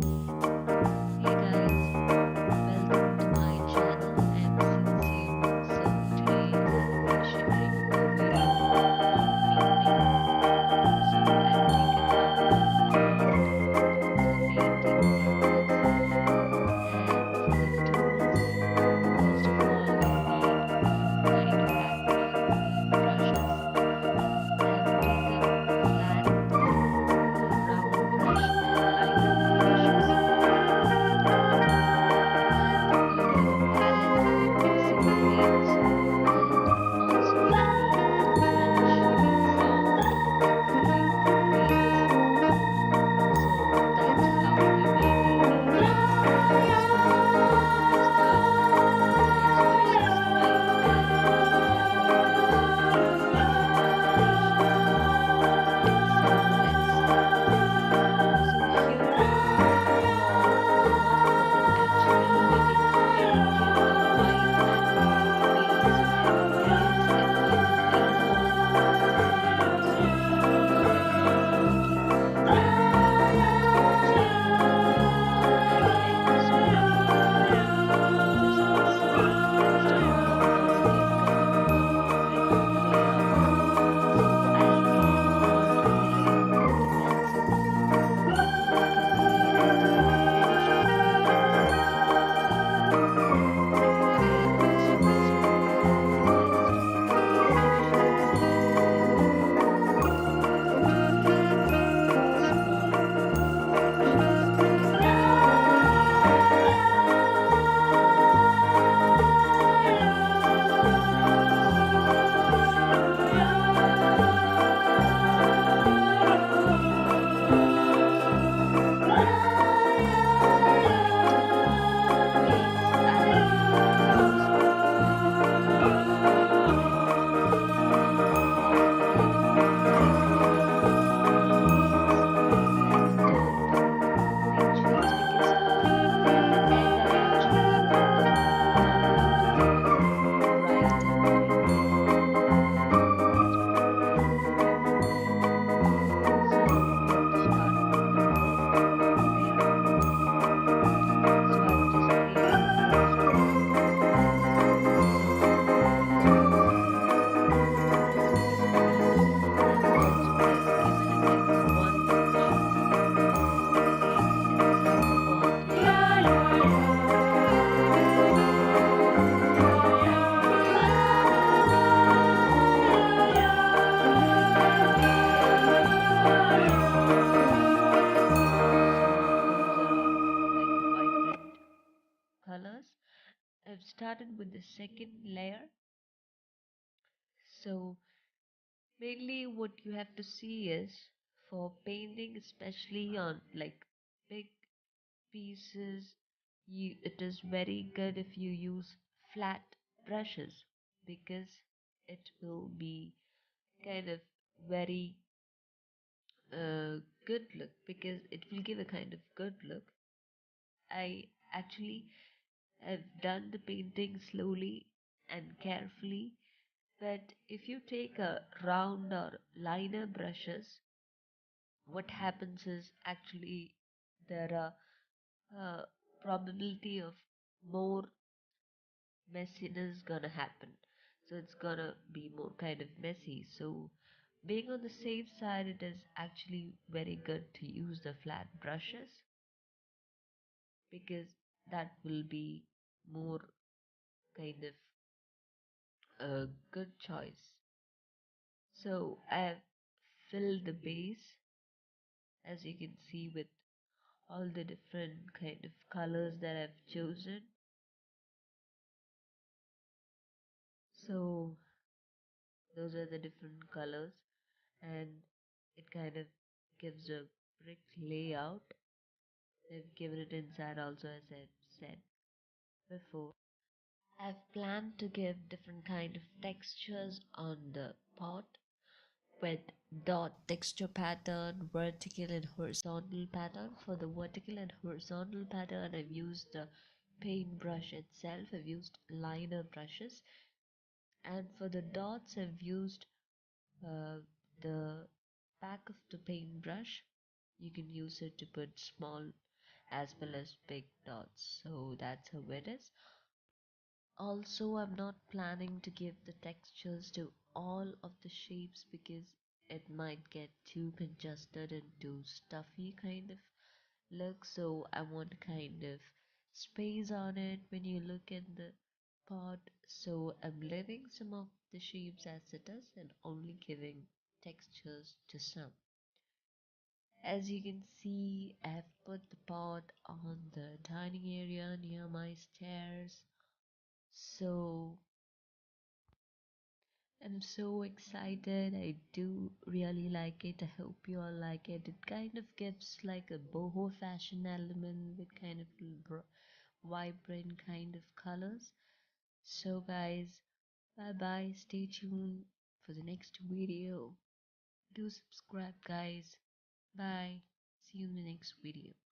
Hey guys, welcome to my channel. I'm Sincy. So today I'll be sharing a video on painting. So I've taken out a craft for the painting purpose. And for the tools, first of all you need kind of acrylic paint brushes. I've taken flat, round brush and liner brushes. And you need a palette for mixing the paints, and also you need a wrench for pulling the paints. So that's how we mainly need it. So before we start, guys, do subscribe and tap on the bell icon to get the notification. So let's start. So here for the one I'm actually making painting a white acrylic base because if you paint on blanks or if you're not making a white stain, I like this one because it's first of all it's gonna give kind of a brick layout. So I'll get onto the layout with the pencil. So you can see I just finished the painting brick layouts. So next you should see you have to make small sections like here and the selected paints I've used kind of white and kind of brick layout paints and pictures because at the end I actually want it to be with bright and white. That's what I'm trying to do. So we have to start with the first layer. So I've just created the first one. So as you see, I've given it like one touch right inside the bottom with the acrylic paint. So those are all like vibrant colors. I've started with the second layer. So mainly what you have to see is for painting, especially on like big pieces, it is very good if you use flat brushes because it will be kind of very good look because it will give a kind of good look. I actually have done the painting slowly and carefully, but if you take a round or liner brushes, what happens is actually there are probability of more messiness gonna happen. So it's gonna be more kind of messy. So being on the safe side, it is actually very good to use the flat brushes because that will be more kind of a good choice. So I've filled the base as you can see with all the different kind of colors that I've chosen. So those are the different colors and it kind of gives a brick layout. I've given it inside also as I've said before. I've planned to give different kind of textures on the pot with dot texture pattern, vertical and horizontal pattern. For the vertical and horizontal pattern, I've used the paintbrush itself. I've used liner brushes, and for the dots, I've used uh, the back of the paintbrush. You can use it to put small as well as big dots. So that's how it is. Also, I'm not planning to give the textures to all of the shapes because it might get too congested and too stuffy kind of look. So I want kind of space on it when you look at the pot. So I'm leaving some of the shapes as it is and only giving textures to some. As you can see, I've put the pot on the dining area near my stairs. So I'm so excited. I do really like it. I hope you all like it. It kind of gives like a boho fashion element with kind of vibrant kind of colors. So guys, bye bye. Stay tuned for the next video. Do subscribe guys. Bye. See you in the next video.